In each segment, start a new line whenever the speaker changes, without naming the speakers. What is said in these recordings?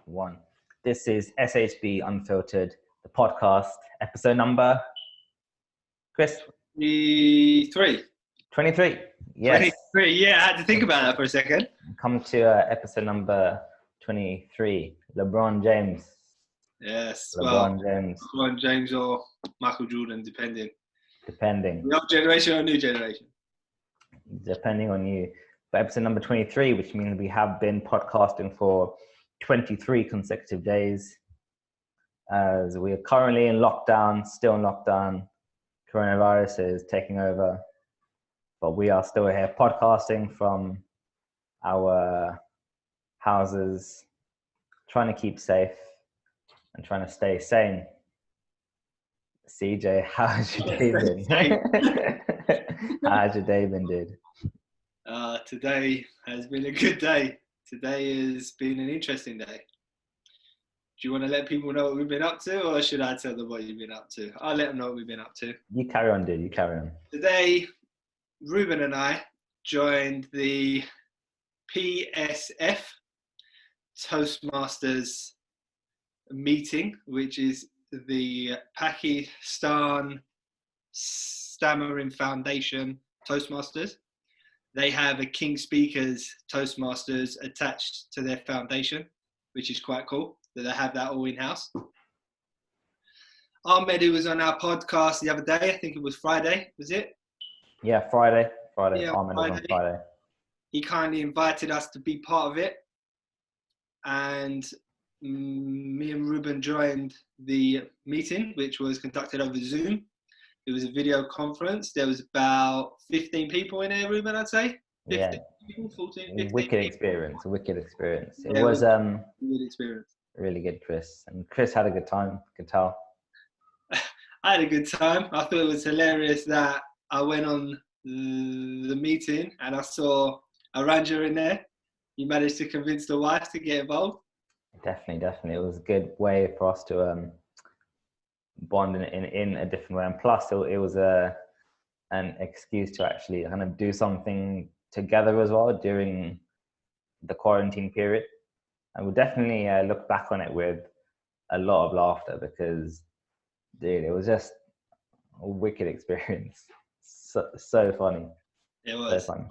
One. This is SHB Unfiltered, the podcast, episode number, Chris?
23.
23. Yes.
23. Yeah, I had to think about that for a second.
Come to episode number 23. LeBron James.
Yes.
LeBron James.
LeBron James or Michael Jordan, depending.
Depending.
The old generation or new generation?
Depending on you. But episode number 23, which means we have been podcasting for 23 consecutive days. As we are currently in lockdown, still in lockdown. Coronavirus is taking over. But we are still here podcasting from our houses, trying to keep safe and trying to stay sane. CJ, how's your day been? How's your day been, dude?
Today has been a good day. Today has been an interesting day. Do you want to let people know what we've been up to, or should I tell them what you've been up to? I'll let them know what we've been up to.
You carry on, dude. You carry on.
Today, Ruben and I joined the PSF Toastmasters meeting, which is the Pakistan Stammering Foundation Toastmasters. They have a King Speakers Toastmasters attached to their foundation, which is quite cool that they have that all in-house. Ahmed, who was on our podcast the other day, I think it was Friday, was it?
Yeah, Friday.
Yeah,
Ahmed was on Friday.
He kindly invited us to be part of it. And me and Ruben joined the meeting, which was conducted over Zoom. It was a video conference. There was about 15 people in there, Ruben, I'd say. 15 people, 14, 15
wicked
people.
experience.
It was a good experience.
Really good, Chris. And Chris had a good time, could tell.
I had a good time. I thought it was hilarious that I went on the meeting and I saw Aranja in there. You managed to convince the wife to get involved. Definitely.
It was a good way for us to bond in a different way. And plus, it was an excuse to actually kind of do something together as well during the quarantine period. And we'll definitely look back on it with a lot of laughter because, dude, it was just a wicked experience. So funny.
It was.
So funny.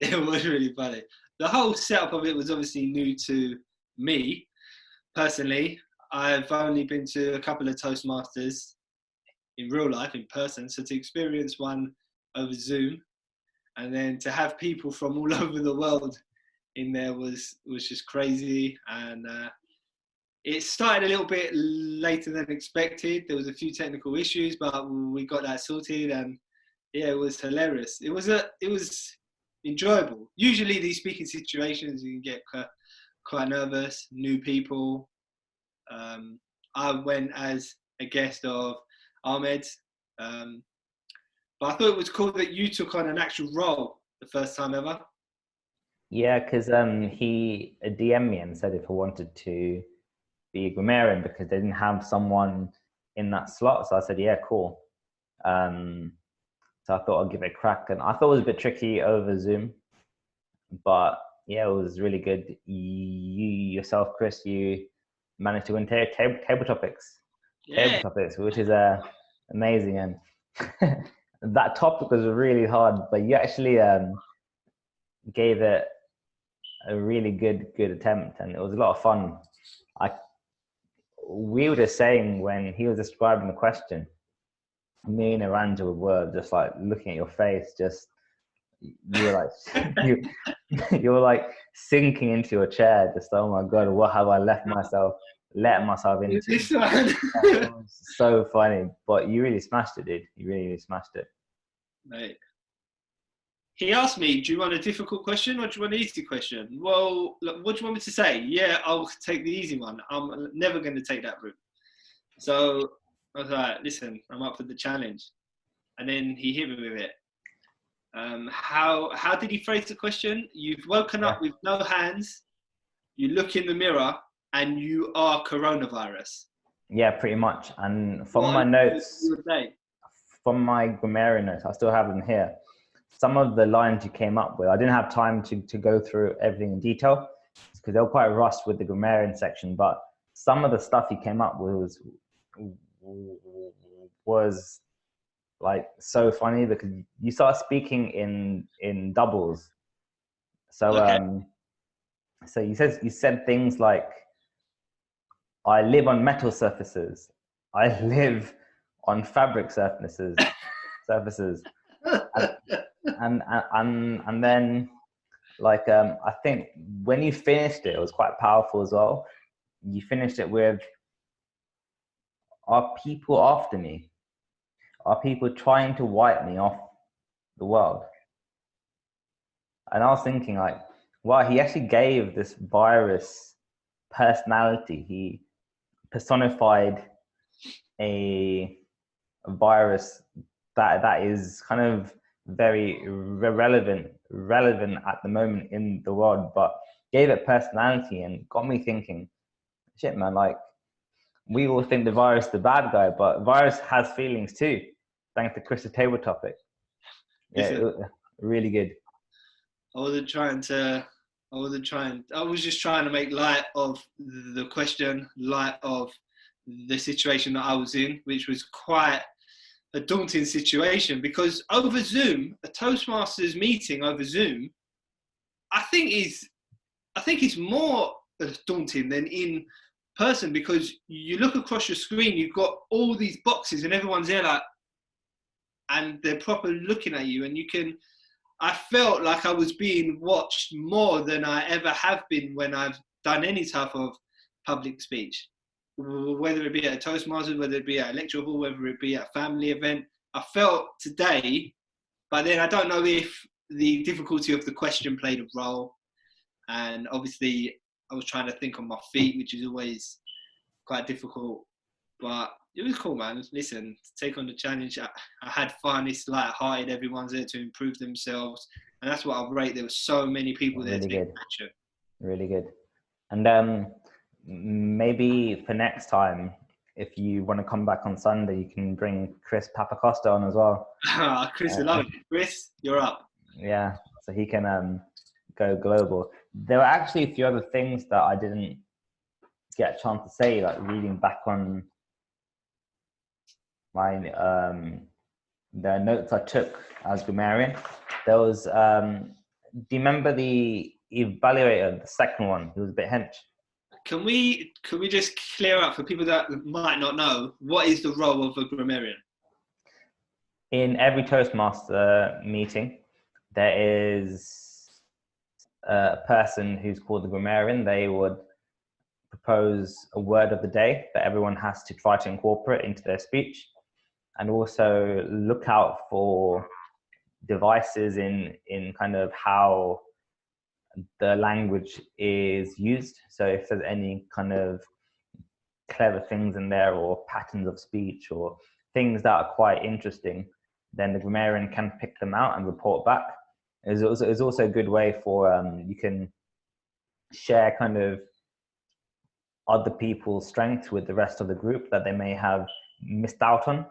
It was really funny. The whole setup of it was obviously new to me. Personally, I've only been to a couple of Toastmasters in real life, in person. So to experience one over Zoom and then to have people from all over the world in there was just crazy. And it started a little bit later than expected. There was a few technical issues, but we got that sorted. And yeah, it was hilarious. It was enjoyable. Usually these speaking situations, you can get quite nervous, new people. I went as a guest of Ahmed's, but I thought it was cool that you took on an actual role the first time ever.
Yeah, because he DM'd me and said if I wanted to be a grammarian because they didn't have someone in that slot. So I said, yeah, cool. So I thought I'd give it a crack. And I thought it was a bit tricky over Zoom, but yeah, it was really good. You yourself, Chris, you managed to win table topics.
Yeah.
Table topics, which is amazing. And that topic was really hard, but you actually gave it a really good attempt, and it was a lot of fun. We were just saying when he was describing the question, me and Aranja were just like looking at your face, just you were like you were like sinking into your chair, just oh my god, what have I let myself into?
This one.
It was so funny, but you really smashed it, dude. You really smashed it.
Mate. He asked me, do you want a difficult question or do you want an easy question? Well, look, what do you want me to say? Yeah, I'll take the easy one. I'm never going to take that route. So I was like, listen, I'm up for the challenge. And then he hit me with it. How did he phrase the question? You've woken up with no hands, you look in the mirror, and you are coronavirus.
Yeah, pretty much. And from my notes, from my grammarian notes, I still have them here. Some of the lines you came up with, I didn't have time to go through everything in detail because they were quite rushed with the grammarian section, but some of the stuff he came up with was like so funny, because you start speaking in doubles. So
Okay.
so you said things like, I live on metal surfaces, I live on fabric surfaces, and then like I think when you finished it, it was quite powerful as well. You finished it with, are people after me? Are people trying to wipe me off the world? And I was thinking like, wow, he actually gave this virus personality. He personified a virus that is kind of very relevant at the moment in the world, but gave it personality and got me thinking, shit, man, like, we all think the virus is the bad guy, but virus has feelings too, thanks to Chris's table topic. Yeah, really good.
I was just trying to make light of the question, light of the situation that I was in, which was quite a daunting situation, because over Zoom, a Toastmasters meeting over Zoom, I think it's more daunting than in person, because you look across your screen, you've got all these boxes and everyone's there like, and they're properly looking at you, and I felt like I was being watched more than I ever have been when I've done any type of public speech, whether it be at a Toastmasters, whether it be at a lecture hall, whether it be at a family event. I felt today, but then I don't know if the difficulty of the question played a role. And obviously I was trying to think on my feet, which is always quite difficult, but it was cool, man. Listen, take on the challenge. I had fun. It's light-hearted. Everyone's there to improve themselves, and that's what I rate. There were so many people there to take action.
Really good. And maybe for next time, if you want to come back on Sunday, you can bring Chris Papacosta on as well.
Chris, I love it. Chris, you're up.
Yeah, so he can go global. There were actually a few other things that I didn't get a chance to say, like reading back on my the notes I took as grammarian. There was do you remember the evaluator, the second one? He was a bit hench.
Can we just clear up for people that might not know, what is the role of a grammarian?
In every Toastmaster meeting, there is a person who's called the grammarian. They would propose a word of the day that everyone has to try to incorporate into their speech, and also look out for devices in kind of how the language is used. So if there's any kind of clever things in there, or patterns of speech, or things that are quite interesting, then the grammarian can pick them out and report back. It's also a good way for you can share kind of other people's strengths with the rest of the group that they may have missed out on.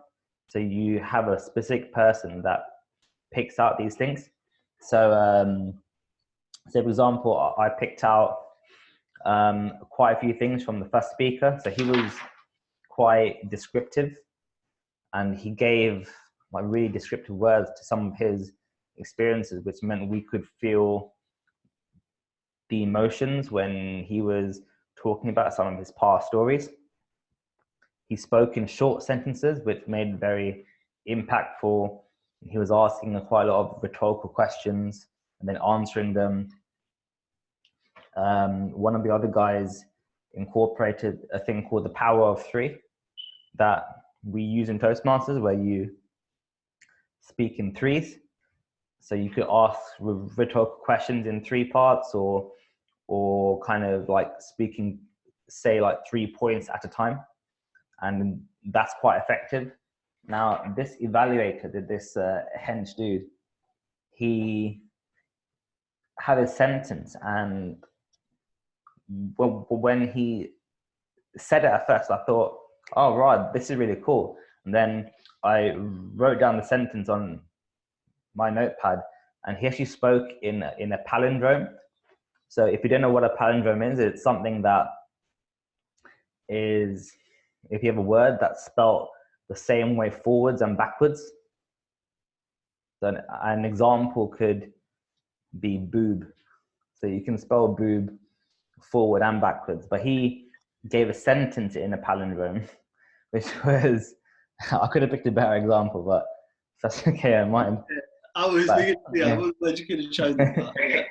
So you have a specific person that picks out these things. So, so for example, I picked out quite a few things from the first speaker. So he was quite descriptive, and he gave like really descriptive words to some of his experiences, which meant we could feel the emotions when he was talking about some of his past stories. He spoke in short sentences, which made it very impactful. He was asking quite a lot of rhetorical questions and then answering them. One of the other guys incorporated a thing called the power of three that we use in Toastmasters, where you speak in threes. So you could ask rhetorical questions in three parts, or kind of like speaking, say, like 3 points at a time. And that's quite effective. Now, this evaluator, this hench dude, he had a sentence, and when he said it at first, I thought, oh, right, this is really cool. And then I wrote down the sentence on my notepad, and he actually spoke in a palindrome. So if you don't know what a palindrome is, it's something that is, if you have a word that's spelled the same way forwards and backwards. So an example could be boob. So you can spell boob forward and backwards, but he gave a sentence in a palindrome, which was, I could have picked a better example, but if that's okay, I might.
I was thinking, I was glad you could have chosen that.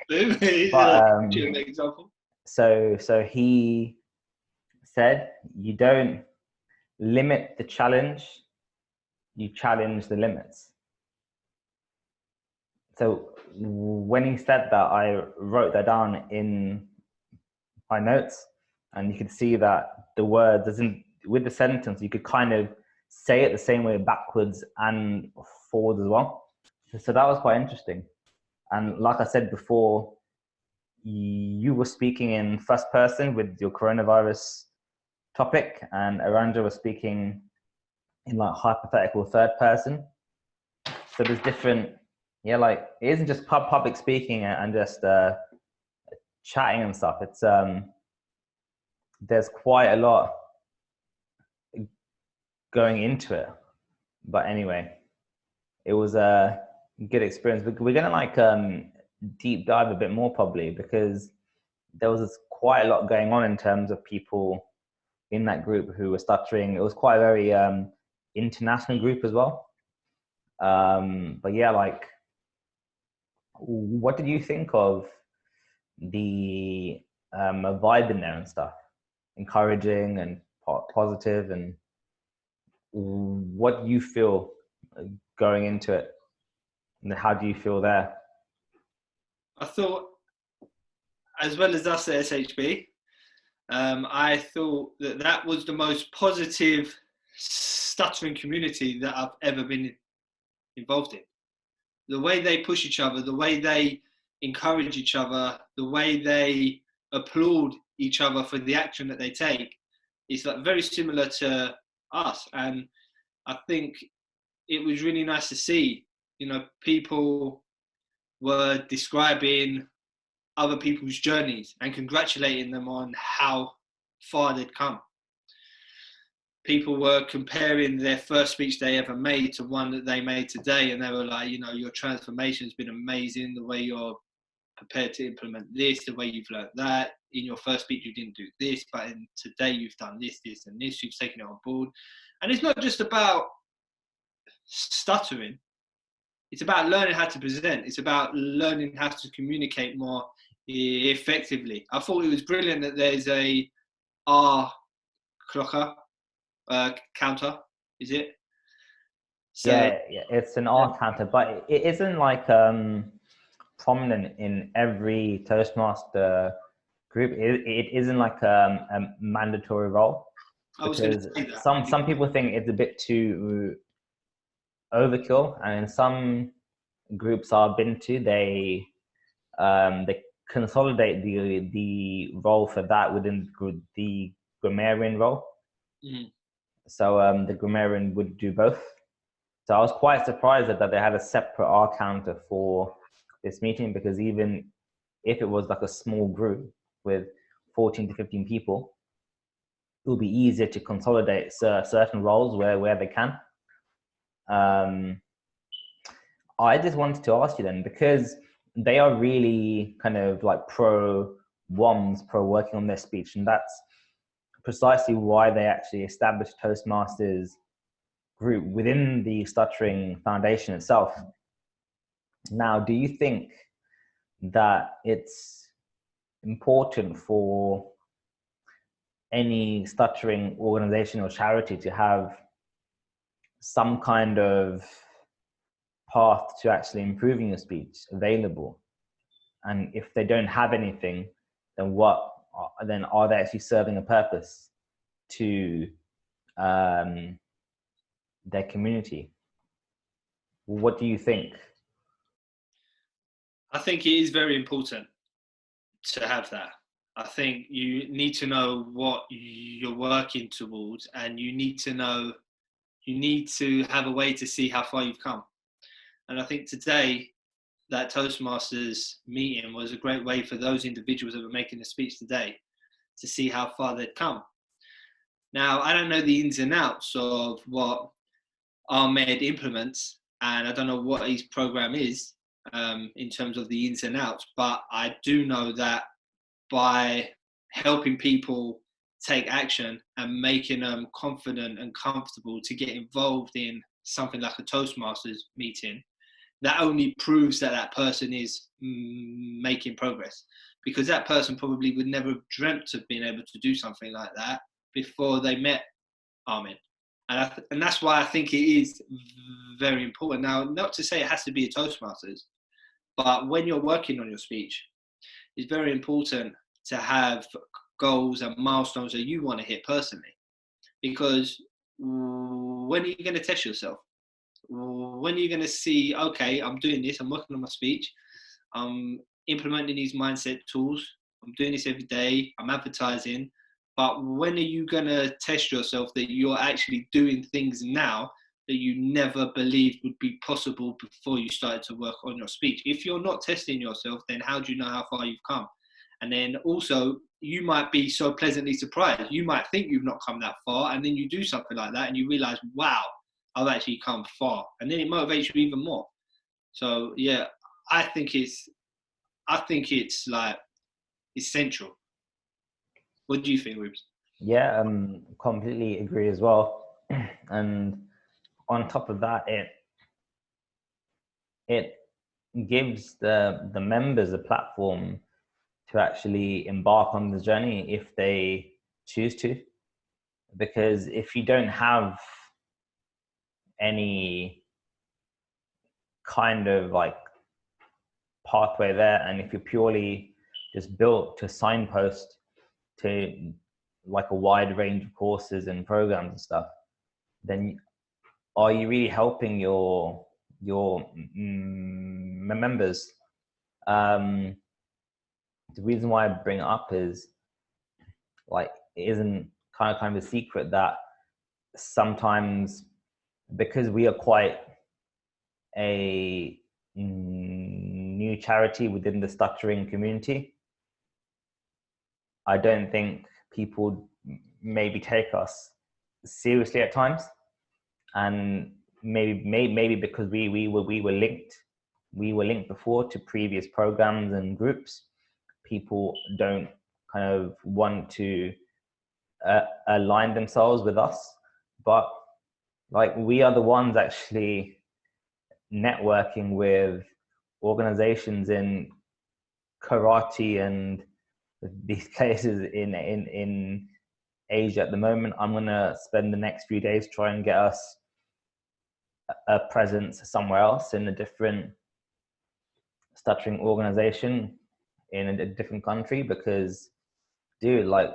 But, an example.
So he said, you don't limit the challenge, you challenge the limits. So when he said that, I wrote that down in my notes, and you could see that the word doesn't, with the sentence, you could kind of say it the same way backwards and forwards as well. So that was quite interesting. And like I said before, you were speaking in first person with your coronavirus topic, and Aranja was speaking in like hypothetical third person. So there's different, like it isn't just public speaking and just chatting and stuff. It's there's quite a lot going into it. But anyway, it was a good experience. We're gonna like deep dive a bit more probably, because there was quite a lot going on in terms of people in that group who were stuttering. It was quite a very international group as well. But yeah, like, what did you think of the vibe in there and stuff? Encouraging and positive, and what do you feel going into it, and how do you feel there?
I thought, as well as us at SHB, I thought that was the most positive stuttering community that I've ever been involved in. The way they push each other, the way they encourage each other, the way they applaud each other for the action that they take, is like very similar to us. And I think it was really nice to see, people were describing other people's journeys and congratulating them on how far they'd come. People were comparing their first speech they ever made to one that they made today, and they were like, your transformation has been amazing, the way you're prepared to implement this, the way you've learned that. In your first speech you didn't do this, but today you've done this, this and this, you've taken it on board. And it's not just about stuttering, it's about learning how to present, it's about learning how to communicate more effectively. I thought it was brilliant that there's a R clocker, counter, is it?
So, yeah, it's an R counter, but it isn't like prominent in every Toastmaster group. It isn't like a mandatory role, because some people think it's a bit too overkill, and in some groups I've been to, they consolidate the role for that within the grammarian role. Mm-hmm. So the grammarian would do both. So I was quite surprised that they had a separate R counter for this meeting, because even if it was like a small group with 14 to 15 people, it will be easier to consolidate certain roles where they can. I just wanted to ask you then, because they are really kind of like pro working on their speech, and that's precisely why they actually established Toastmasters group within the Stuttering Foundation itself. Now, do you think that it's important for any stuttering organization or charity to have some kind of path to actually improving your speech available? And if they don't have anything, then are they actually serving a purpose to their community? What do you think?
I think it is very important to have that. I think you need to know what you're working towards, and you need to have a way to see how far you've come. And I think today, that Toastmasters meeting was a great way for those individuals that were making the speech today to see how far they'd come. Now, I don't know the ins and outs of what Ahmed implements, and I don't know what his program is in terms of the ins and outs, but I do know that by helping people take action and making them confident and comfortable to get involved in something like a Toastmasters meeting, that only proves that that person is making progress, because that person probably would never have dreamt of being able to do something like that before they met Ahmed. And that's why I think it is very important. Now, not to say it has to be a Toastmasters, but when you're working on your speech, it's very important to have goals and milestones that you want to hit personally. Because when are you going to test yourself? When are you going to see, okay, I'm doing this, I'm working on my speech, I'm implementing these mindset tools, I'm doing this every day, I'm advertising, but when are you going to test yourself that you're actually doing things now that you never believed would be possible before you started to work on your speech? If you're not testing yourself, then how do you know how far you've come? And then also, you might be so pleasantly surprised. You might think you've not come that far, and then you do something like that and you realize, wow, I've actually come far. And then it motivates you even more. So yeah, I think it's like essential. What do you think, Rubes?
Yeah, completely agree as well. And on top of that, it gives the members a platform to actually embark on the journey if they choose to. Because if you don't have any kind of like pathway there, and if you're purely just built to signpost to like a wide range of courses and programs and stuff, then are you really helping your members? The reason why I bring it up is like it isn't kind of a secret that sometimes, because we are quite a new charity within the stuttering community, I don't think people maybe take us seriously at times. And maybe because we were linked before to previous programs and groups, people don't kind of want to align themselves with us. But like, we are the ones actually networking with organizations in karate and these places in Asia at the moment. I'm gonna spend the next few days trying to get us a presence somewhere else in a different stuttering organization in a different country, because dude, like,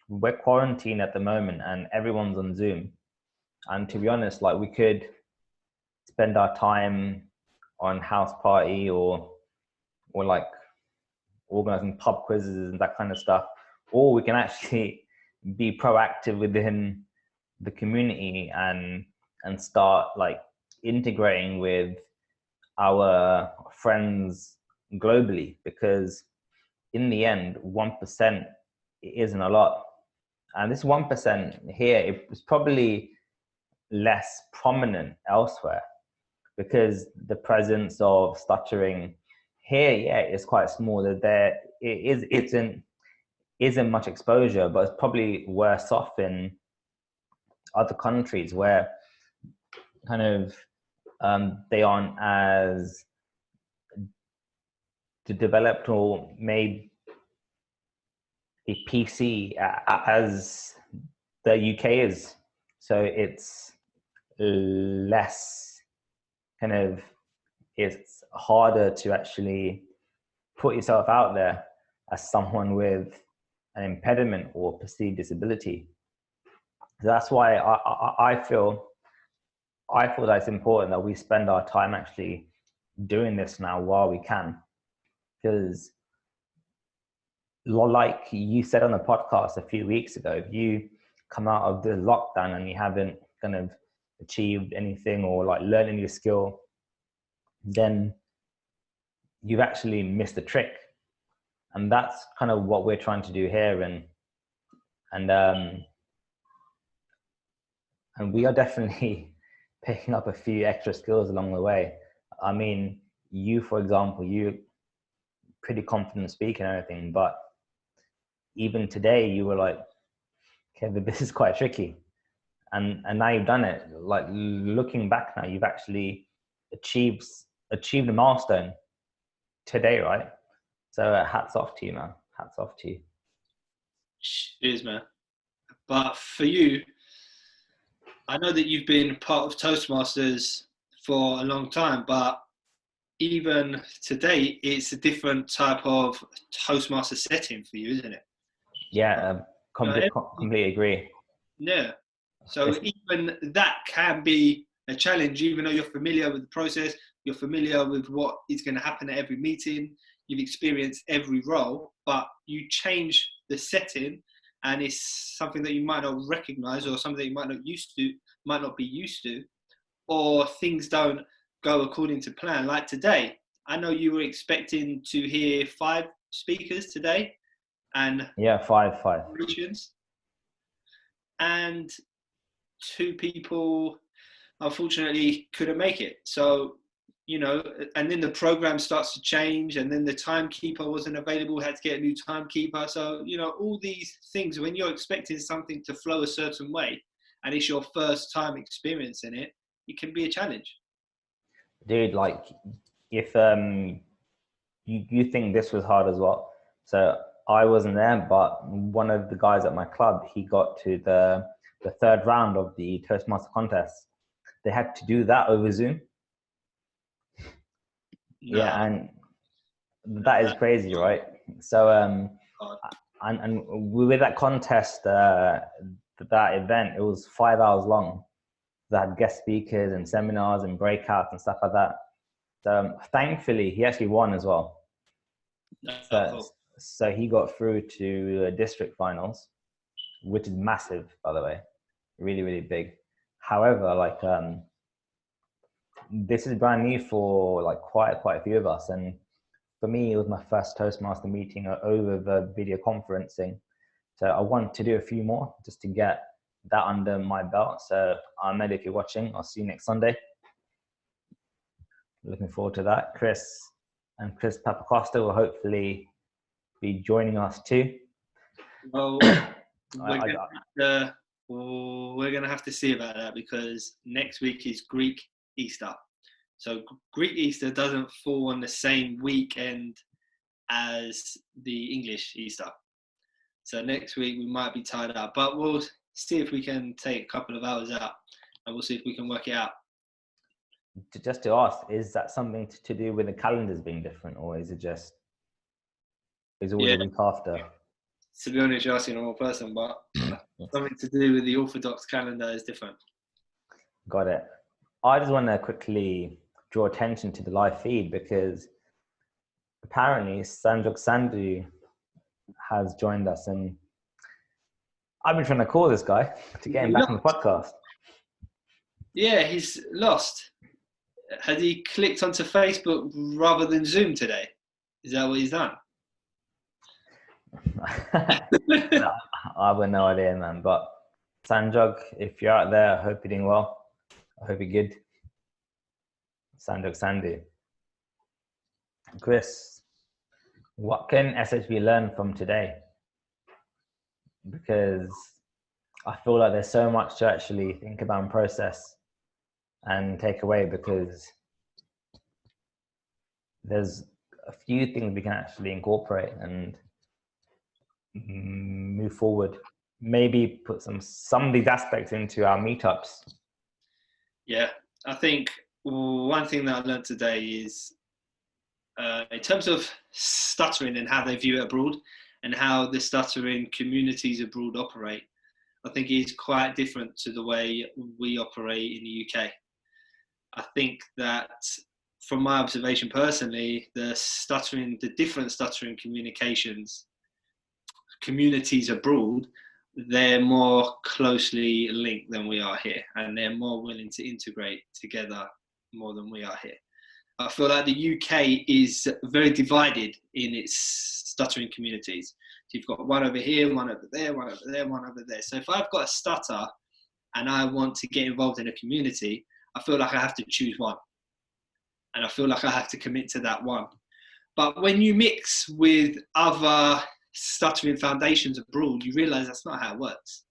we're quarantined at the moment and everyone's on Zoom. And to be honest, like, we could spend our time on house party or like organizing pub quizzes and that kind of stuff, or we can actually be proactive within the community and start like integrating with our friends globally, because in the end 1% isn't a lot, and this 1% here, it was probably less prominent elsewhere, because the presence of stuttering here, yeah, is quite small. That there isn't much exposure, but it's probably worse off in other countries where kind of they aren't as developed or made a PC as the UK is. So it's less kind of, it's harder to actually put yourself out there as someone with an impediment or perceived disability. So that's why I feel that it's important that we spend our time actually doing this now while we can. Because like you said on the podcast a few weeks ago, if you come out of the lockdown and you haven't kind of achieved anything or like learned a new skill, then you've actually missed the trick. And that's kind of what we're trying to do here. And we are definitely picking up a few extra skills along the way. I mean, you, for example, you pretty confident speaking and everything, but even today you were like, okay, but this is quite tricky. And now you've done it. Like, looking back now, you've actually achieved a milestone today, right? So hats off to you, man. Hats off to you.
Cheers, man. But for you, I know that you've been part of Toastmasters for a long time, but even today, it's a different type of Toastmaster setting for you, isn't it?
Yeah, completely agree.
Yeah. So even that can be a challenge, even though you're familiar with the process, you're familiar with what is going to happen at every meeting, you've experienced every role, but you change the setting and it's something that you might not recognize or something that you might not be used to, or things don't go according to plan. Like today, I know you were expecting to hear 5 speakers today, and
yeah, five.
And 2 people unfortunately couldn't make it. So, you know, and then the program starts to change, and then the timekeeper wasn't available, had to get a new timekeeper. So, you know, all these things, when you're expecting something to flow a certain way and it's your first time experiencing it, it can be a challenge.
Dude, like, if you think this was hard as well. So I wasn't there, but one of the guys at my club, he got to the 3rd round of the Toastmaster contest. They had to do that over Zoom.
No.
Yeah, and that is crazy, right? So and with that contest, that event, it was 5 hours long. They had guest speakers and seminars and breakouts and stuff like that. So thankfully, he actually won as well. So he got through to district finals, which is massive, by the way, really, really big. However, like, this is brand new for like quite a few of us, and for me, it was my first Toastmaster meeting over the video conferencing. So I want to do a few more just to get that under my belt. So Ahmed, if you're watching, I'll see you next Sunday. Looking forward to that. Chris Papacosta will hopefully be joining us too.
Well, we're gonna have to see about that, because next week is Greek Easter. So Greek Easter doesn't fall on the same weekend as the English Easter. So next week we might be tied up, but we'll see if we can take a couple of hours out, and we'll see if we can work it out.
Just to ask, is that something to do with the calendars being different, or is it always a week after?
To be honest, you're asking a normal person, but something to do with the Orthodox calendar is different.
Got it. I just want to quickly draw attention to the live feed, because apparently Sanjog Sandhu has joined us, and I've been trying to call this guy to get him back on the podcast. Yeah,
he's lost. Has he clicked onto Facebook rather than Zoom today? Is that what he's done?
No, I have no idea, man. But Sanjog, if you're out there, I hope you're doing well. I hope you're good. Sanjog Sandhu. Chris, what can SHB learn from today? Because I feel like there's so much to actually think about and process and take away, because there's a few things we can actually incorporate and move forward. Maybe put some of these aspects into our meetups.
Yeah, I think one thing that I learned today is in terms of stuttering and how they view it abroad and how the stuttering communities abroad operate, I think it is quite different to the way we operate in the UK. I think that from my observation personally, the different stuttering communities abroad, they're more closely linked than we are here, and they're more willing to integrate together more than we are here. I feel like the UK is very divided in its stuttering communities. So you've got one over here, one over there, one over there, one over there. So if I've got a stutter and I want to get involved in a community, I feel like I have to choose one. And I feel like I have to commit to that one. But when you mix with other stuttering foundations abroad, you realize that's not how it works.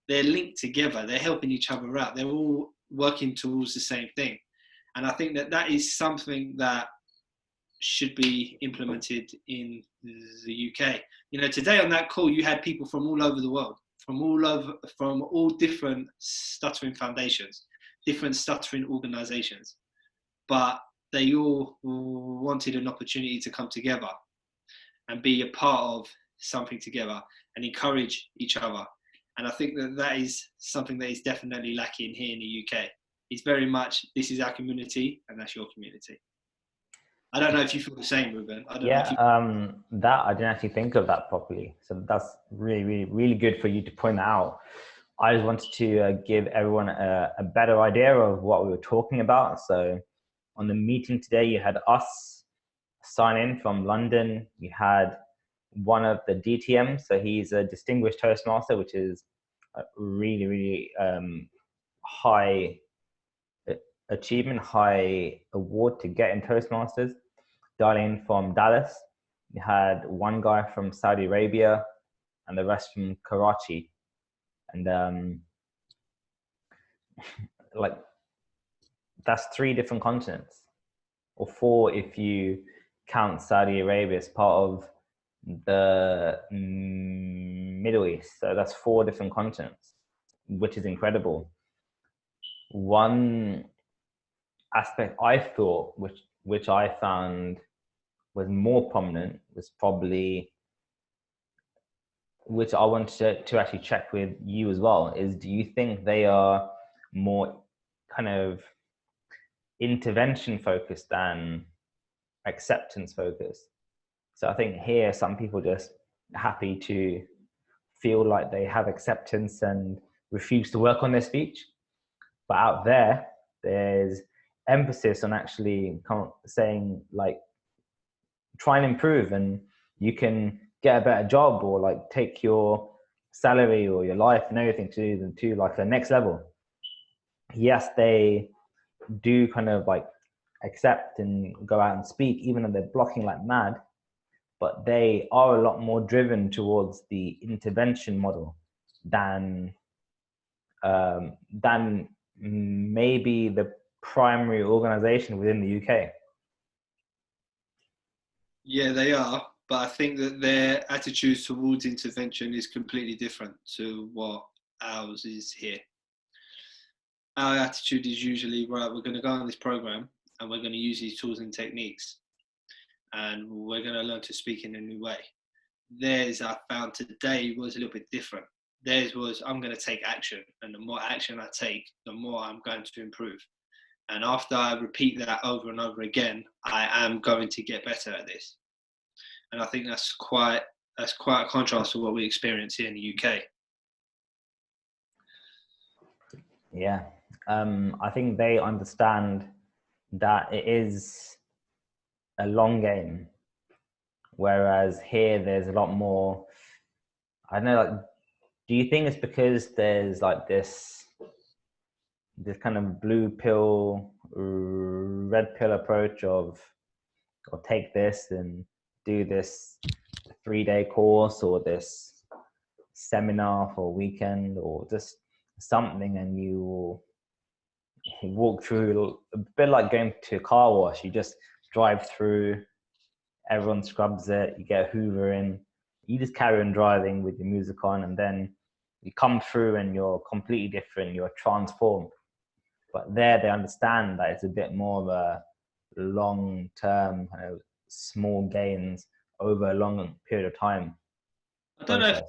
They're linked together. They're helping each other out. They're all working towards the same thing. And I think that that is something that should be implemented in the UK. You know, today on that call, you had people from all over the world, from all different stuttering foundations, different stuttering organizations. But they all wanted an opportunity to come together and be a part of something together and encourage each other. And I think that that is something that is definitely lacking here in the UK. It's very much, this is our community and that's your community. I don't know if you feel the same, Ruben. I don't know if
that I didn't actually think of that properly. So that's really, really, really good for you to point that out. I just wanted to give everyone a better idea of what we were talking about. So on the meeting today, you had us sign in from London. You had one of the DTMs. So he's a distinguished Toastmaster, which is a really, really high achievement, high award to get in Toastmasters. Dialing in from Dallas. You had one guy from Saudi Arabia and the rest from Karachi. And like, that's 3 different continents, or 4 if you count Saudi Arabia as part of the Middle East. So that's 4 different continents, which is incredible. One aspect I thought, which I found was more prominent, was probably, which I wanted to actually check with you as well, is do you think they are more kind of intervention focused than acceptance focused? So I think here some people just happy to feel like they have acceptance and refuse to work on their speech. But out there, there's emphasis on actually saying like, try and improve, and you can get a better job or like take your salary or your life and everything to like the next level. Yes, they do kind of like accept and go out and speak, even though they're blocking like mad, but they are a lot more driven towards the intervention model than maybe the primary organization within the UK.
Yeah, they are. But I think that their attitudes towards intervention is completely different to what ours is here. Our attitude is usually, right, we're going to go on this program and we're going to use these tools and techniques and we're going to learn to speak in a new way. Theirs, I found today, was a little bit different. Theirs was, I'm going to take action, and the more action I take, the more I'm going to improve. And after I repeat that over and over again, I am going to get better at this. And I think that's quite a contrast to what we experience here in the UK.
Yeah, I think they understand that it is a long game, whereas here there's a lot more. I don't know. Like, do you think it's because there's like this kind of blue pill, red pill approach of, or take this and do this 3-day course or this seminar for a weekend or just something, and you walk through, a bit like going to a car wash. You just drive through, everyone scrubs it, you get a Hoover in, you just carry on driving with your music on, and then you come through and you're completely different, you're transformed. But there they understand that it's a bit more of a long-term kind of small gains over a long period of time.
I don't know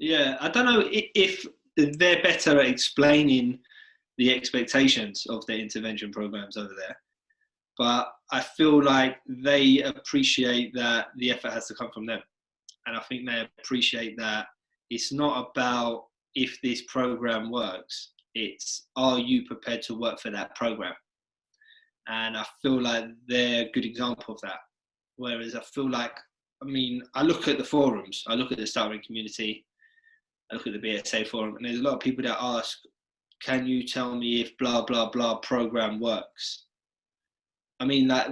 I don't know if they're better at explaining the expectations of their intervention programs over there, but I feel like they appreciate that the effort has to come from them. And I think they appreciate that it's not about if this program works, it's, are you prepared to work for that program? And I feel like they're a good example of that. Whereas I feel like, I mean, I look at the forums, I look at the Stammering community, I look at the BSA forum, and there's a lot of people that ask, can you tell me if blah, blah, blah program works? I mean, like,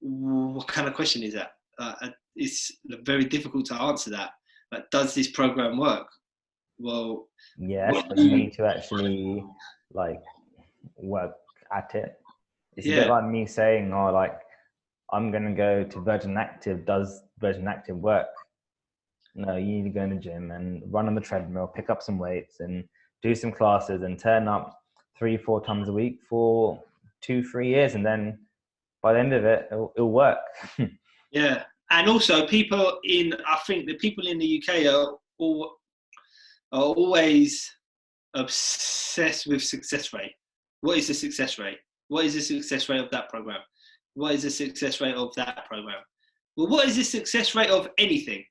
what kind of question is that? It's very difficult to answer that. Like, does this program work? Well,
yes, but you need to actually like work at it. It's a bit like me saying, oh, like, I'm going to go to Virgin Active. Does Virgin Active work? No, you need to go in the gym and run on the treadmill, pick up some weights and do some classes and turn up 3-4 times a week for 2-3 years. And then by the end of it, it'll work.
Yeah. And also I think the people in the UK are always obsessed with success rate. What is the success rate? What is the success rate of that program? What is the success rate of that program? Well, what is the success rate of anything?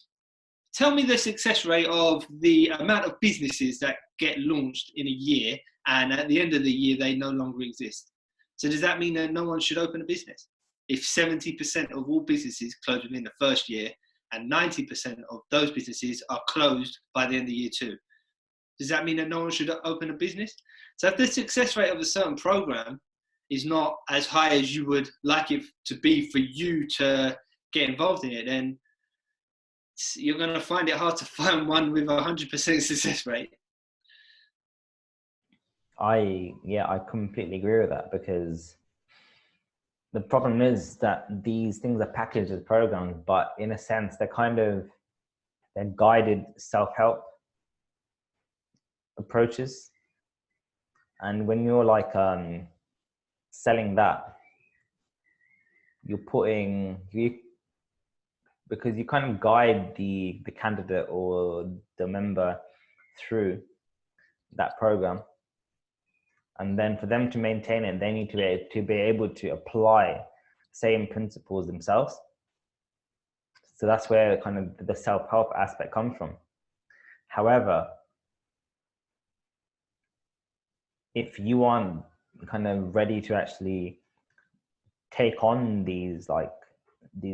Tell me the success rate of the amount of businesses that get launched in a year, and at the end of the year, they no longer exist. So does that mean that no one should open a business? If 70% of all businesses close within the first year, and 90% of those businesses are closed by the end of year 2, does that mean that no one should open a business? So if the success rate of a certain program is not as high as you would like it to be for you to get involved in it, then you're going to find it hard to find one with 100% success rate.
I completely agree with that, because the problem is that these things are packaged as programs, but in a sense, they're guided self-help approaches. And when you're like selling that, because you kind of guide the candidate or the member through that program, and then for them to maintain it, they need to be able to apply same principles themselves. So that's where kind of the self-help aspect comes from. However, if you aren't kind of ready to actually take on these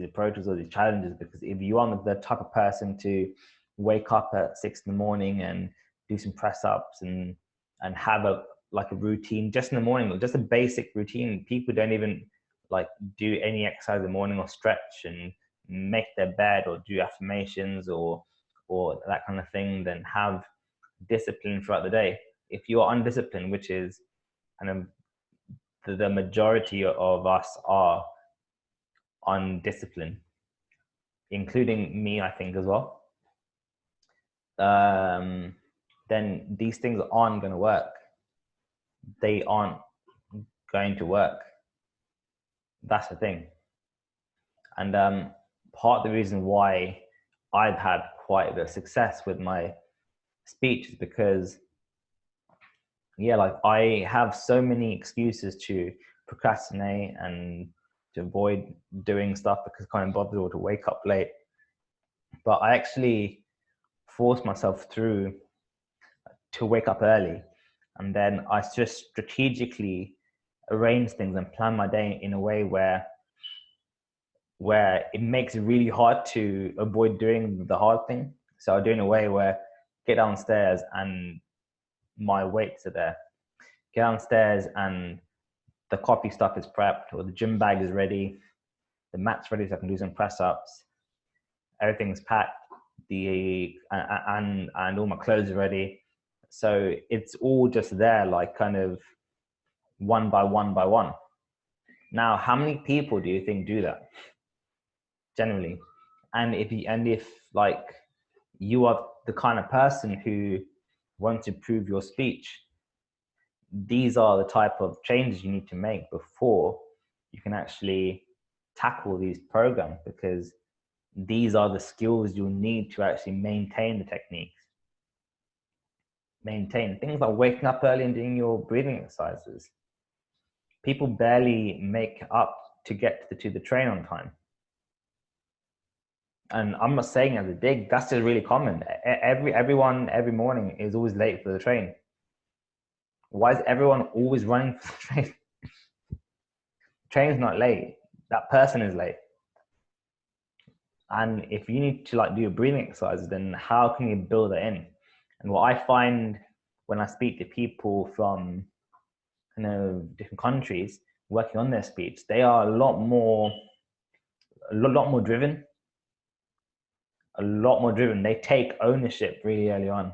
approaches or these challenges, because if you are the type of person to wake up at 6 a.m. and do some press ups and have a routine just in the morning, just a basic routine. People don't even like do any exercise in the morning or stretch and make their bed or do affirmations or that kind of thing, then have discipline throughout the day. If you are undisciplined, which is kind of the majority of us are undisciplined, including me, I think, as well, then these things aren't going to work. They aren't going to work. That's the thing. And part of the reason why I've had quite a bit of success with my speech is because, I have so many excuses to procrastinate and to avoid doing stuff because I can't bother or to wake up late. But I actually force myself through to wake up early, and then I just strategically arrange things and plan my day in a way where it makes it really hard to avoid doing the hard thing. So I do in a way where get downstairs and my weights are there. Get downstairs and the coffee stuff is prepped, or the gym bag is ready, the mat's ready so I can do some press ups. Everything's packed, and all my clothes are ready. So it's all just there, like kind of one by one by one. Now, how many people do you think do that generally? And if you are the kind of person who wants to improve your speech, these are the type of changes you need to make before you can actually tackle these programs, because these are the skills you'll need to actually maintain the techniques. Maintain things like waking up early and doing your breathing exercises. People barely make up to get to the train on time. And I'm not saying as a dig, that's just really common. Everyone every morning is always late for the train. Why is everyone always running for the train? train's not late. That person is late. And if you need to like do a breathing exercise, then how can you build it in? And what I find when I speak to people from, you know, different countries working on their speech, they are a lot more driven. A lot more driven. They take ownership really early on.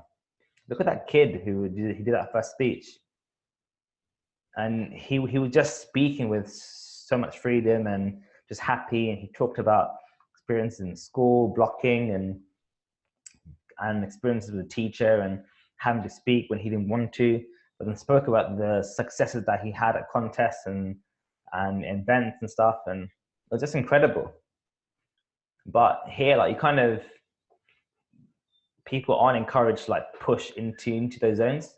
Look at that kid who did that first speech, and he was just speaking with so much freedom and just happy. And he talked about experiences in school, blocking, and experiences with a teacher, and having to speak when he didn't want to, but then spoke about the successes that he had at contests and events and stuff, and it was just incredible. But here, like, you kind of, people aren't encouraged to like push into those zones,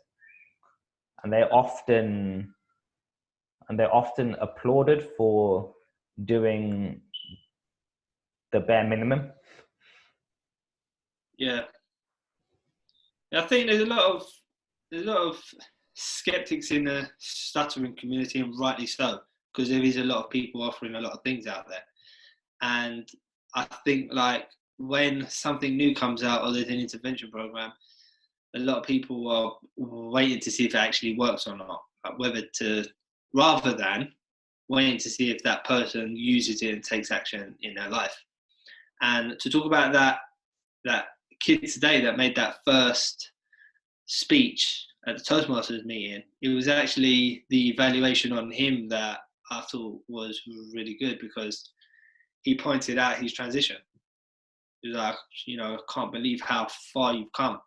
and they're often applauded for doing the bare minimum.
Yeah, I think there's a lot of skeptics in the stuttering community, and rightly so, because there is a lot of people offering a lot of things out there. And I think, like, when something new comes out or there's an intervention program, a lot of people are waiting to see if it actually works or not, rather than waiting to see if that person uses it and takes action in their life. And to talk about that kid today that made that first speech at the Toastmasters meeting, it was actually the evaluation on him that I thought was really good, because he pointed out his transition. He was like, you know, I can't believe how far you've come.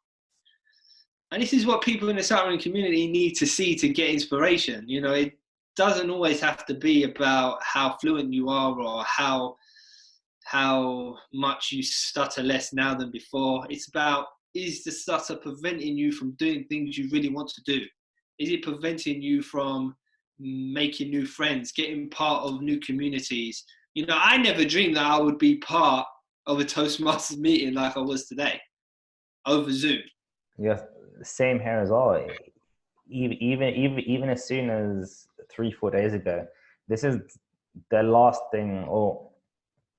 And this is what people in the stuttering community need to see to get inspiration. You know, it doesn't always have to be about how fluent you are or how much you stutter less now than before. It's about, is the stutter preventing you from doing things you really want to do? Is it preventing you from making new friends, getting part of new communities? You know, I never dreamed that I would be part of a Toastmasters meeting like I was today, over Zoom.
Yeah, same here as well. Even as soon as 3-4 days ago, this is the last thing, or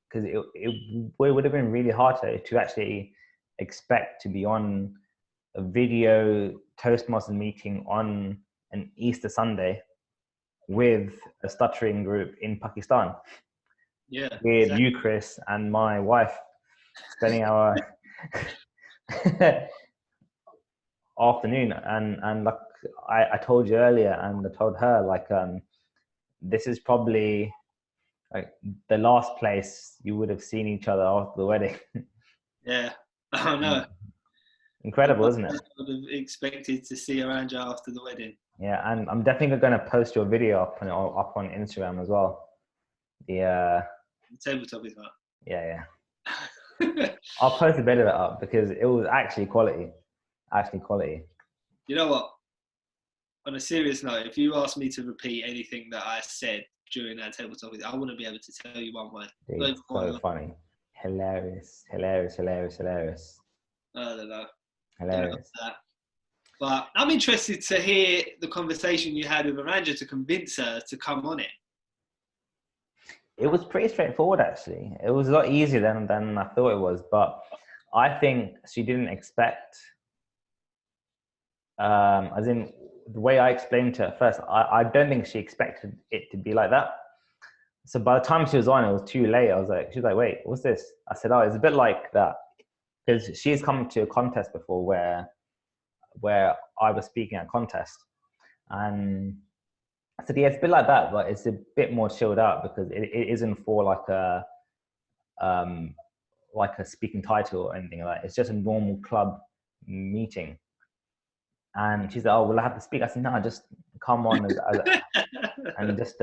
because it would have been really hard to actually expect to be on a video Toastmasters meeting on an Easter Sunday with a stuttering group in Pakistan.
Yeah,
with
exactly.
you, Chris, and my wife spending our afternoon, and like I told you earlier, and I told her, like, this is probably like the last place you would have seen each other after the wedding.
Yeah, I know.
Incredible, isn't it?
I would have expected to see around you after the wedding.
Yeah, and I'm definitely going to post your video up on Instagram as well. The
tabletop is that.
Yeah. I'll post a bit of it up because it was actually quality.
You know what? On a serious note, if you ask me to repeat anything that I said during that tabletop, I wouldn't be able to tell you one word.
Dude, so funny. Hilarious.
I don't know.
Hilarious.
But I'm interested to hear the conversation you had with Aranja to convince her to come on it.
It was pretty straightforward, actually. It was a lot easier than I thought it was, but I think she didn't expect, as in the way I explained to her first, I don't think she expected it to be like that. So by the time she was on, it was too late. She was like, wait, what's this? I said, oh, it's a bit like that. Because she's come to a contest before where I was speaking at a contest. And I said, yeah, it's a bit like that, but it's a bit more chilled out because it isn't for like a speaking title or anything like that. It's just a normal club meeting. And she's like, oh, will I have to speak? I said, no, just come on and just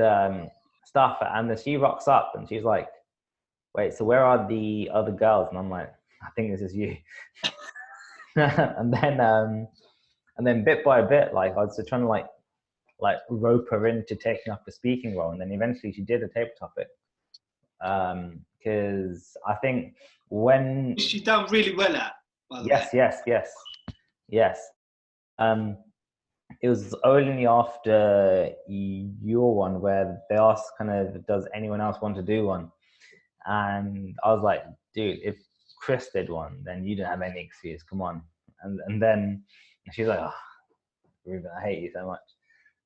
stuff. And then she rocks up and she's like, wait, so where are the other girls? And I'm like, I think this is you. and then bit by bit, like I was trying to like rope her into taking up the speaking role, and then eventually she did a table topic. Because I think when
she's done really well at, by the way.
Yes. it was only after your one where they asked kind of, does anyone else want to do one? And I was like, dude, if Chris did one, then you didn't have any excuse. Come on. And then she's like, oh, Ruben, I hate you so much.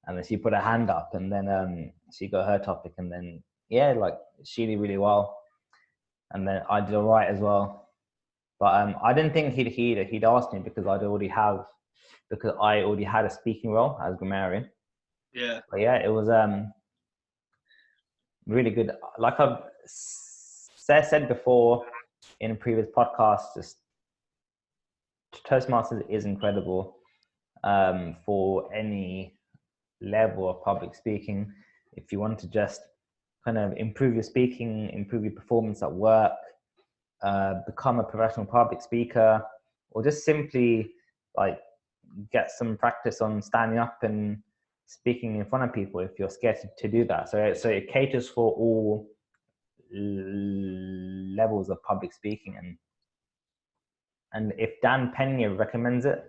And then she put her hand up, and then she got her topic, and then yeah, like she did really well, and then I did all right as well. But I didn't think he'd asked me because I already had a speaking role as grammarian.
Yeah.
But yeah, it was really good. Like I've said before in a previous podcast, just Toastmasters is incredible for any level of public speaking. If you want to just kind of improve your speaking, improve your performance at work, become a professional public speaker, or just simply like get some practice on standing up and speaking in front of people if you're scared to do that. So it caters for all levels of public speaking, and if Dan Pena recommends it,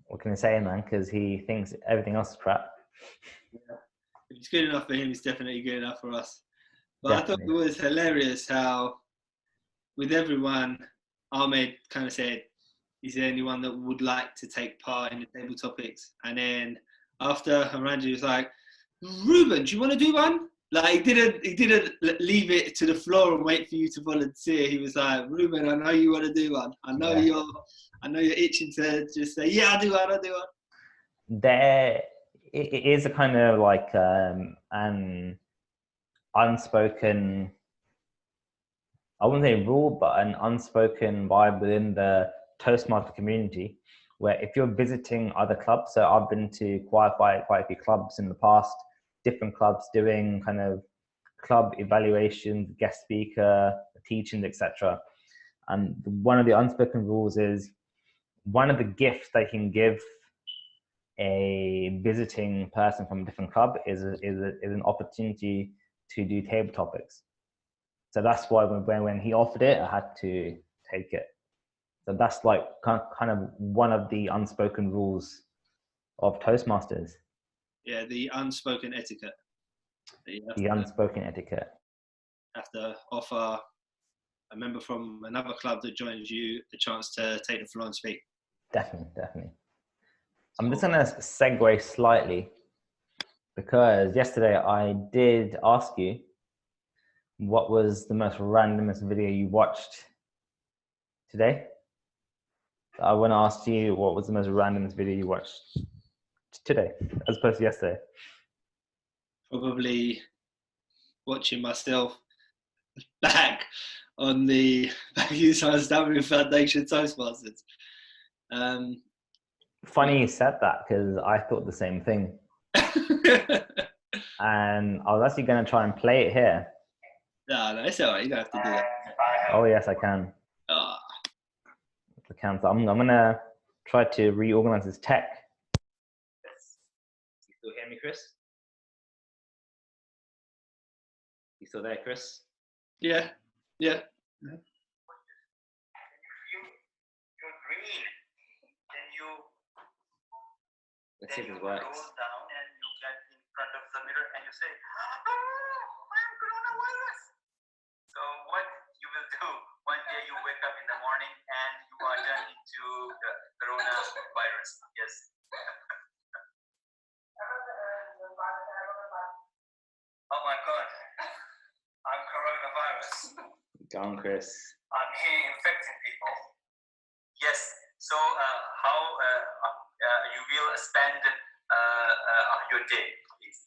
what can I say, man? Because he thinks everything else is crap.
Yeah. If it's good enough for him, it's definitely good enough for us. But definitely. I thought it was hilarious how, with everyone, Ahmed kind of said he's the only one that would like to take part in the table topics. And then after Haranji was like, Ruben, do you want to do one? Like he didn't leave it to the floor and wait for you to volunteer. He was like, Ruben, I know you want to do one. I know you're itching to just say, yeah, I'll do one.
There it is a kind of like an unspoken, I wouldn't say rule, but an unspoken vibe within the Toastmaster community, where if you're visiting other clubs, so I've been to quite a few clubs in the past, different clubs doing kind of club evaluations, guest speaker, teachings, etc. And one of the unspoken rules is one of the gifts they can give a visiting person from a different club is an opportunity to do table topics. So that's why when he offered it, I had to take it. So that's like kind of one of the unspoken rules of Toastmasters.
Yeah, the unspoken etiquette.
The unspoken etiquette.
Have to offer a member from another club that joins you the chance to take the floor and speak.
Definitely. I'm just going to segue slightly because yesterday I did ask you what was the most randomest video you watched today. I want to ask you what was the most randomest video you watched today as opposed to yesterday.
Probably watching myself back on the Stammering Foundation Toastmasters.
Funny you said that because I thought the same thing. And I was actually going to try and play it here.
No, it's all right. You don't have to do that.
Oh, yes, I can.
Oh.
I can. So I'm going to try to reorganize this tech. You still hear me, Chris? You still there, Chris?
Yeah. Yeah.
Let's see if this works.
Roll down and you get in front of the mirror and you say, "Oh, I'm coronavirus." So what you will do one day, you wake up in the morning and you are turned into the coronavirus. Yes. Oh my God, I'm coronavirus.
Go on, Chris.
I'm here infecting people. Yes. So how you will spend your day, please?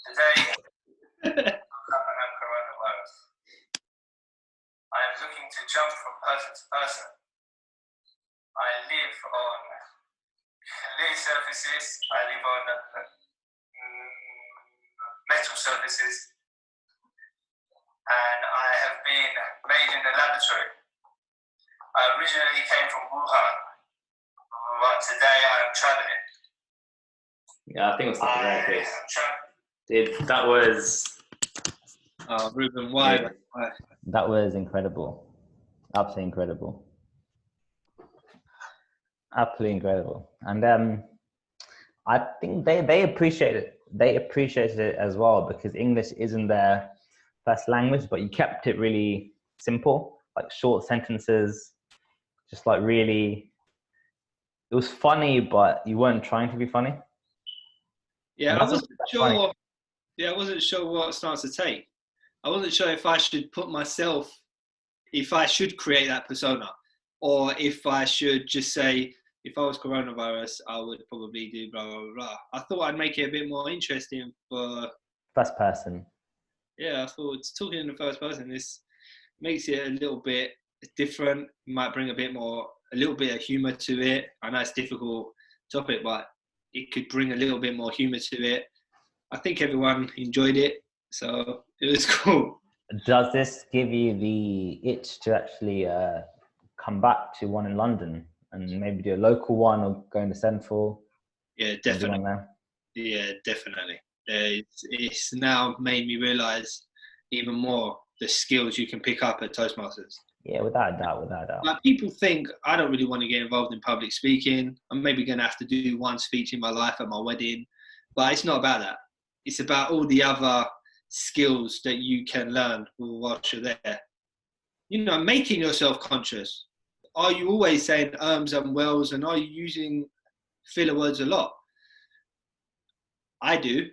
Today, I'm coronavirus. I am looking to jump from person to person. I live on clay surfaces. I live on metal surfaces. And I have been made in the laboratory. I originally came from Wuhan, but today I am traveling.
Yeah, I think it was something like this. Dude, that was...
Oh, Ruben, why?
That was incredible. Absolutely incredible. Absolutely incredible. And I think they appreciate it. They appreciated it as well because English isn't their first language, but you kept it really simple, like short sentences, just like really, it was funny, but you weren't trying to be funny.
Yeah,
And
I
that's
wasn't
what's
sure.
funny.
Yeah, I wasn't sure what stance to take. I wasn't sure if I should put myself, if I should create that persona, or if I should just say, if I was coronavirus, I would probably do blah, blah, blah. I thought I'd make it a bit more interesting for,
First person.
yeah, I thought talking in the first person, this makes it a little bit different. Might bring a little bit of humor to it. I know it's a difficult topic, but it could bring a little bit more humor to it. I think everyone enjoyed it, so it was cool.
Does this give you the itch to actually come back to one in London and maybe do a local one or go into Central?
Yeah,
and do one
definitely.
there?
Yeah, definitely. It's now made me realise even more the skills you can pick up at Toastmasters.
Yeah, without a doubt, without a doubt.
Like, people think I don't really want to get involved in public speaking. I'm maybe going to have to do one speech in my life at my wedding, but it's not about that. It's about all the other skills that you can learn whilst you're there. You know, making yourself conscious. Are you always saying and wells, and are you using filler words a lot? I do.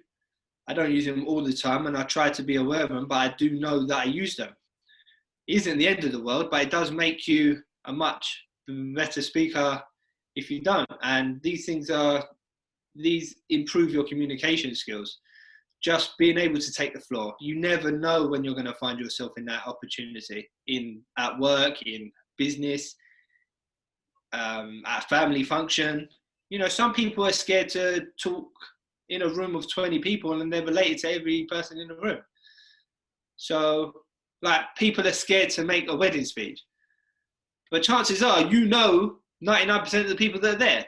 I don't use them all the time, and I try to be aware of them, but I do know that I use them. It isn't the end of the world, but it does make you a much better speaker if you don't. And these improve your communication skills. Just being able to take the floor. You never know when you're going to find yourself in that opportunity, at work, in business, at a family function. You know, some people are scared to talk in a room of 20 people and they're related to every person in the room. So, like, people are scared to make a wedding speech. But chances are, 99% of the people that are there.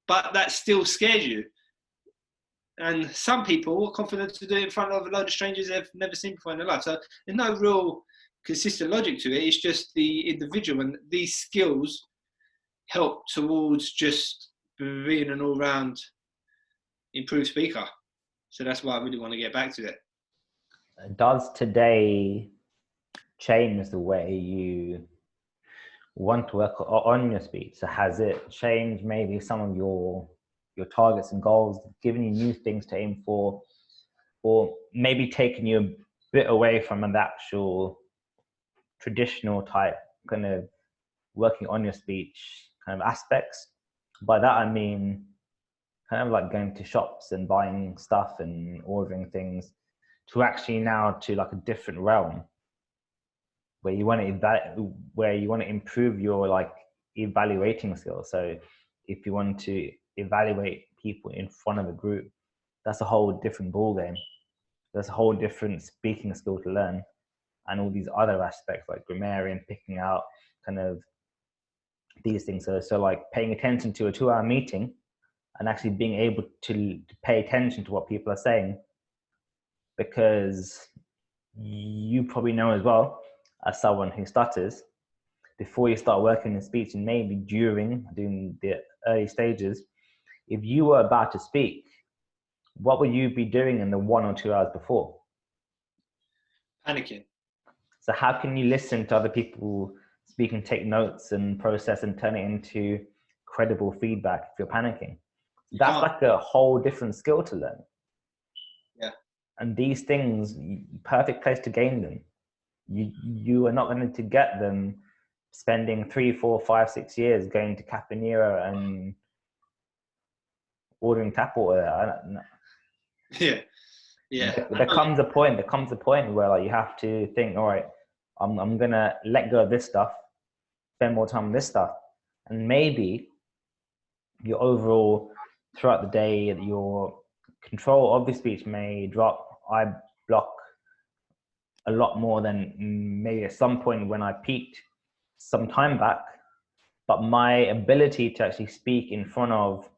But that still scares you. And some people are confident to do it in front of a load of strangers they've never seen before in their life. So there's no real consistent logic to it. It's just the individual, and these skills help towards just being an all-round improved speaker. So that's why I really want to get back to it.
Does today change the way you want to work on your speech? So has it changed maybe some of your targets and goals, giving you new things to aim for, or maybe taking you a bit away from the actual traditional type kind of working on your speech kind of aspects? By that I mean kind of like going to shops and buying stuff and ordering things, to actually now to like a different realm where you want to improve your like evaluating skills. So if you want to evaluate people in front of a group, that's a whole different ball game. There's a whole different speaking skill to learn, and all these other aspects like grammarian, picking out kind of these things. So like paying attention to a 2-hour meeting and actually being able to pay attention to what people are saying, because you probably know as well, as someone who stutters, before you start working in speech and maybe during the early stages, if you were about to speak, what would you be doing in the 1 or 2 hours before?
Panicking.
So how can you listen to other people speak and take notes and process and turn it into credible feedback if you're panicking? That's like a whole different skill to learn.
Yeah.
And these things, perfect place to gain them. You are not going to get them spending 3, 4, 5, 6 years going to Caponera and ordering tap water.
Yeah.
There comes a point where like you have to think, all right, I'm gonna let go of this stuff, spend more time on this stuff, and maybe your overall throughout the day, your control of the speech may drop. I block a lot more than maybe at some point when I peaked some time back, but my ability to actually speak in front of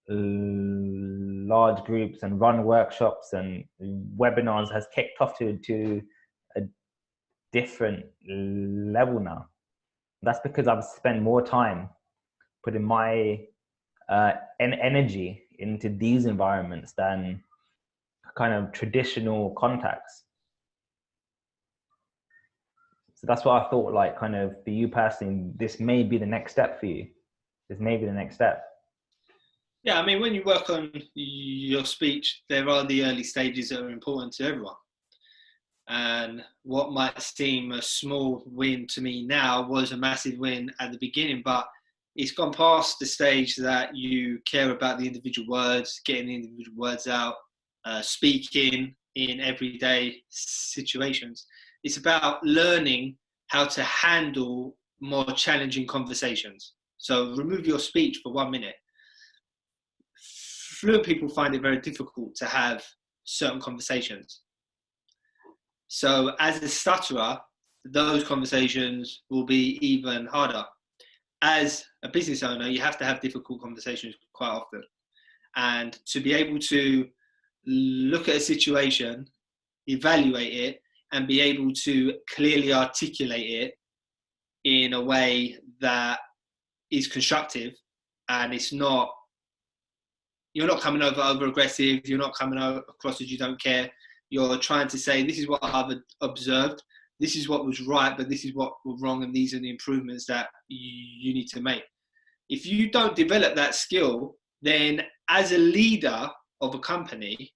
large groups and run workshops and webinars has kicked off to a different level now. That's because I've spent more time putting my energy into these environments than kind of traditional contacts. So that's what I thought, like, kind of for you personally, this may be the next step for you. This may be the next step.
Yeah, I mean, when you work on your speech, there are the early stages that are important to everyone. And what might seem a small win to me now was a massive win at the beginning, but it's gone past the stage that you care about the individual words, getting the individual words out, speaking in everyday situations. It's about learning how to handle more challenging conversations. So remove your speech for 1 minute. Fluent people find it very difficult to have certain conversations. So as a stutterer, those conversations will be even harder. As a business owner, you have to have difficult conversations quite often. And to be able to look at a situation, evaluate it, and be able to clearly articulate it in a way that is constructive, and it's not, you're not coming over aggressive, you're not coming across as you don't care. You're trying to say, this is what I've observed, this is what was right, but this is what was wrong, and these are the improvements that you need to make. If you don't develop that skill, then as a leader of a company,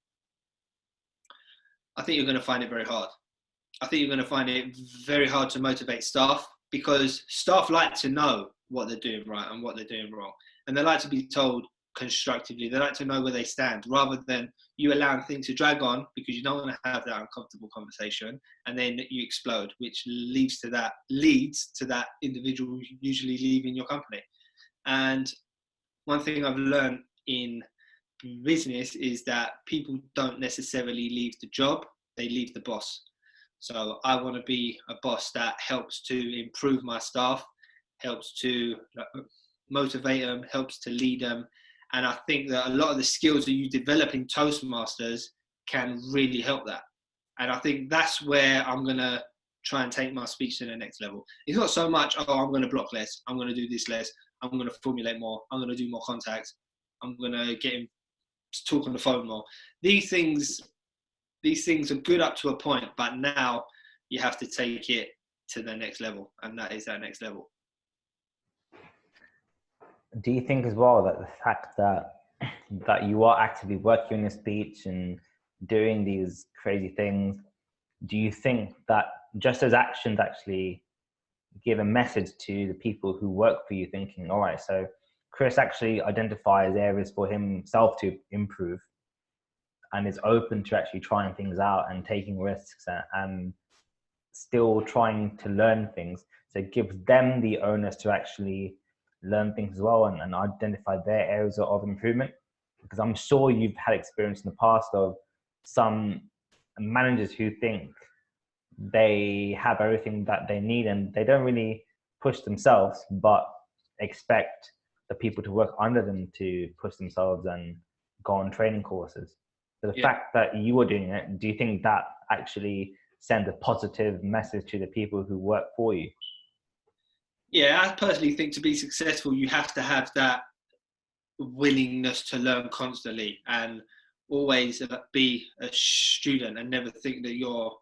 I think you're going to find it very hard. I think you're going to find it very hard to motivate staff, because staff like to know what they're doing right and what they're doing wrong. And they like to be told constructively. They like to know where they stand, rather than you allowing things to drag on because you don't want to have that uncomfortable conversation, and then you explode, which leads to that individual usually leaving your company. And one thing I've learned in business is that people don't necessarily leave the job, they leave the boss. So I want to be a boss that helps to improve my staff, helps to motivate them, helps to lead them. And I think that a lot of the skills that you develop in Toastmasters can really help that. And I think that's where I'm going to try and take my speech to the next level. It's not so much, oh, I'm going to block less, I'm going to do this less, I'm going to formulate more, I'm going to do more contacts, I'm going to get him to talk on the phone more. These things are good up to a point, but now you have to take it to the next level, and that is that next level.
Do you think as well that the fact that you are actively working on your speech and doing these crazy things, do you think that just as actions actually give a message to the people who work for you, thinking, all right, so Chris actually identifies areas for himself to improve and is open to actually trying things out and taking risks and still trying to learn things. So it gives them the onus to actually learn things as well and identify their areas of improvement. Because I'm sure you've had experience in the past of some managers who think they have everything that they need and they don't really push themselves, but expect the people to work under them to push themselves and go on training courses. So the fact that you were doing it, do you think that actually sends a positive message to the people who work for you?
Yeah, I personally think to be successful, you have to have that willingness to learn constantly and always be a student and never think that you're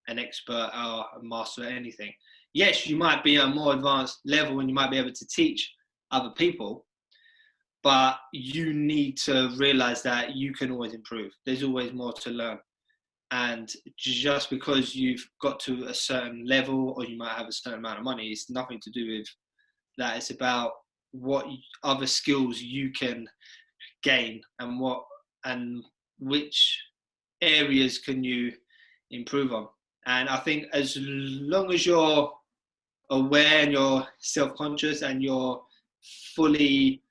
an expert or a master at anything. Yes, you might be at a more advanced level and you might be able to teach other people, but you need to realize that you can always improve. There's always more to learn. And just because you've got to a certain level or you might have a certain amount of money, it's nothing to do with that. It's about what other skills you can gain and which areas can you improve on. And I think as long as you're aware and you're self-conscious and you're fully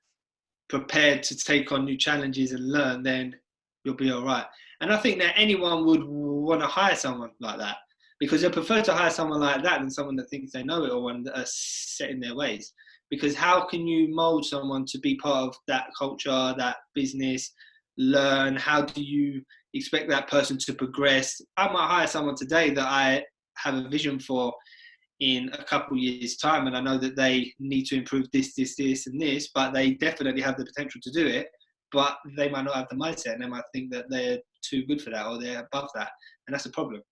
prepared to take on new challenges and learn, then you'll be all right. And I think that anyone would want to hire someone like that, because they prefer to hire someone like that than someone that thinks they know it all and are set in their ways. Because how can you mold someone to be part of that culture, that business, learn? How do you expect that person to progress? I might hire someone today that I have a vision for in a couple years' time, and I know that they need to improve this, and this, but they definitely have the potential to do it, but they might not have the mindset, and they might think that they're too good for that or they're above that, and that's a problem.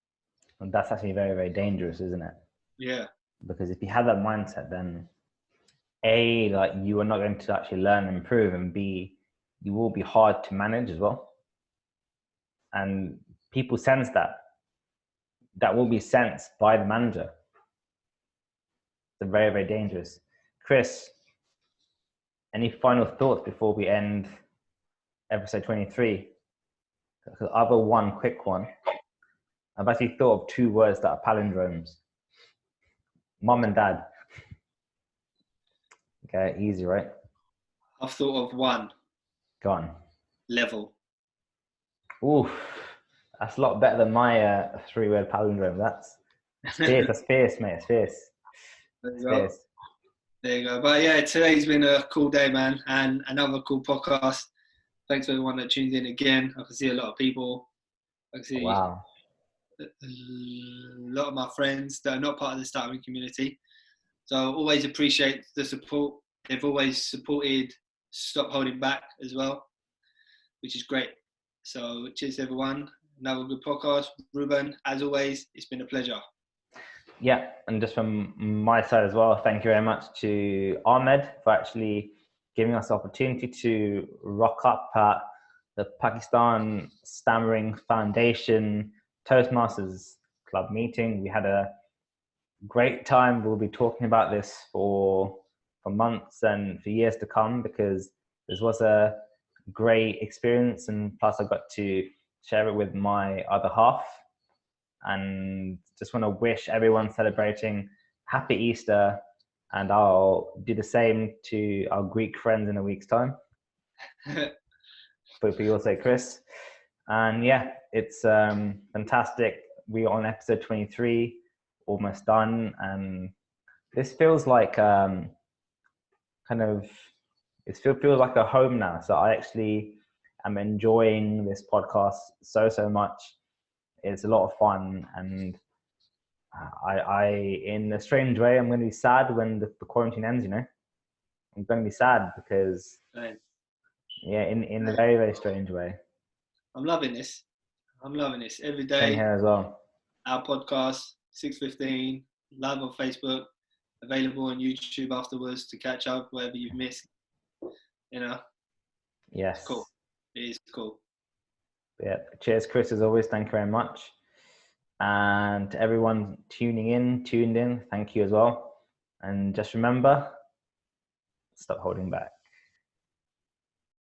And that's actually very, very dangerous, isn't it?
Yeah.
Because if you have that mindset, then A, like, you are not going to actually learn and improve, and B, you will be hard to manage as well. And people sense that. That will be sensed by the manager. It's very, very dangerous. Chris, any final thoughts before we end episode 23? I've got one quick one. I've actually thought of 2 words that are palindromes. Mom and dad. Okay, easy, right?
I've thought of one.
Go on.
Level.
Oof, that's a lot better than my 3-word palindrome. That's fierce. That's fierce, mate. It's fierce.
There you go. But yeah, today's been a cool day, man, and another cool podcast. Thanks for everyone that tuned in again. I can see a lot of people. I can see
wow.
a lot of my friends that are not part of the Stammering community. So always appreciate the support. They've always supported Stop Holding Back as well, which is great. So cheers everyone. Another good podcast. Ruben, as always, it's been a pleasure.
Yeah, and just from my side as well, thank you very much to Ahmed for actually giving us the opportunity to rock up at the Pakistan Stammering Foundation Toastmasters Club meeting. We had a great time. We'll be talking about this for months and for years to come, because this was a great experience, and plus I got to share it with my other half. And just want to wish everyone celebrating happy Easter, and I'll do the same to our Greek friends in a week's time. For your sake, Chris. And yeah, it's fantastic. We are on episode 23, almost done, and this feels like it feels like a home now. So I actually am enjoying this podcast so much. It's a lot of fun, and I in a strange way, I'm going to be sad when the quarantine ends. You know, I'm going to be sad because, yeah, in a very, very strange way.
I'm loving this. Every day.
Same here as well.
Our podcast, 6:15, live on Facebook, available on YouTube afterwards to catch up whatever you've missed. You know.
Yes.
It's cool. It is cool.
Yeah. Cheers, Chris, as always. Thank you very much. And to everyone tuned in, thank you as well. And just remember, stop holding back.